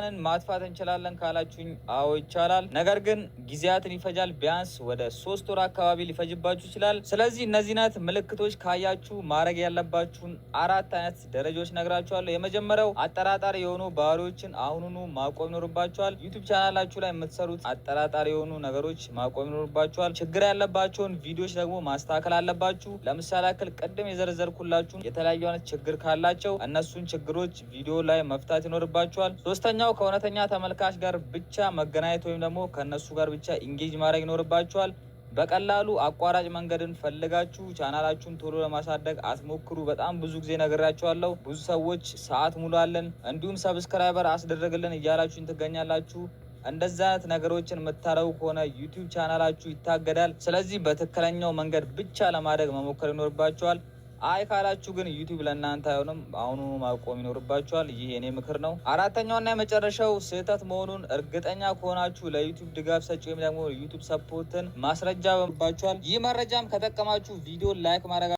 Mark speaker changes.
Speaker 1: ን ማጥፋት እንችላለን ካላችሁኝ አዎ ይቻላል። ነገር ግን ጊዜያትን ይፈጃል። ቢያንስ ወደ 3 ወር አካባቢ ሊፈጅባችሁ ይችላል። ስለዚህ እነዚህ ናት ምልክቶች ካያችሁ ማድረግ ያለባችሁን 4 አይነት ደረጃዎች ነግራችኋለሁ። የመጀመሪያው አጠራጣሪ የሆኑ ባህሪዎችን አሁኑኑ ማቆም ይኖርባችኋል። ዩቲዩብ ቻናላችሁ ላይ የምትሰሩት አጠራጣሪ የሆኑ ነገሮች ማቆም ይኖርባችኋል። ችግር ያለባቸውን ቪዲዮዎች ደግሞ ማስተካከል አለባችሁ። ለምሳሌ ያክል ቅድም የዘረዘርኩላችሁን የተለያዩ አይነት ችግር ካላቸው እነሱን ችግሮች ቪዲዮ ላይ መፍታት ይኖርባችኋል። ሶስተኛው ከእውነተኛ ተመልካች ጋር ብቻ መገናኘት ወይም ደግሞ ከነሱ ጋር ብቻ ኢንጌጅ ማድረግ ይኖርባችኋል። በቀላሉ አቋራጭ መንገድን ፈልጋችሁ ቻናላችሁን ቶሎ ለማሳደግ አትሞክሩ። በጣም ብዙ ጊዜ ነግራችኋለሁ። ብዙ ሰዎች ሰዓት ሙላለን እንዲሁም ሰብስክራይበር አስደረግልን እያላችሁን ትገኛላችሁ። እንደዛ አይነት ነገሮችን የምታረጉ ከሆነ ዩቲዩብ ቻናላችሁ ይታገዳል። ስለዚህ በትክክለኛው መንገድ ብቻ ለማደግ መሞከር ይኖርባችኋል። አይ ካላችሁ ግን ዩቲዩብ ለእናንተ አይሆንም። አሁኑ ማቆም ይኖርባችኋል። ይህ የኔ ምክር ነው። አራተኛውና የመጨረሻው ስህተት መሆኑን እርግጠኛ ከሆናችሁ ለዩቲዩብ ድጋፍ ሰጪ ወይም ደግሞ ዩቲዩብ ሰፖርትን ማስረጃ በባችኋል። ይህ መረጃም ከጠቀማችሁ ቪዲዮ ላይክ ማድረግ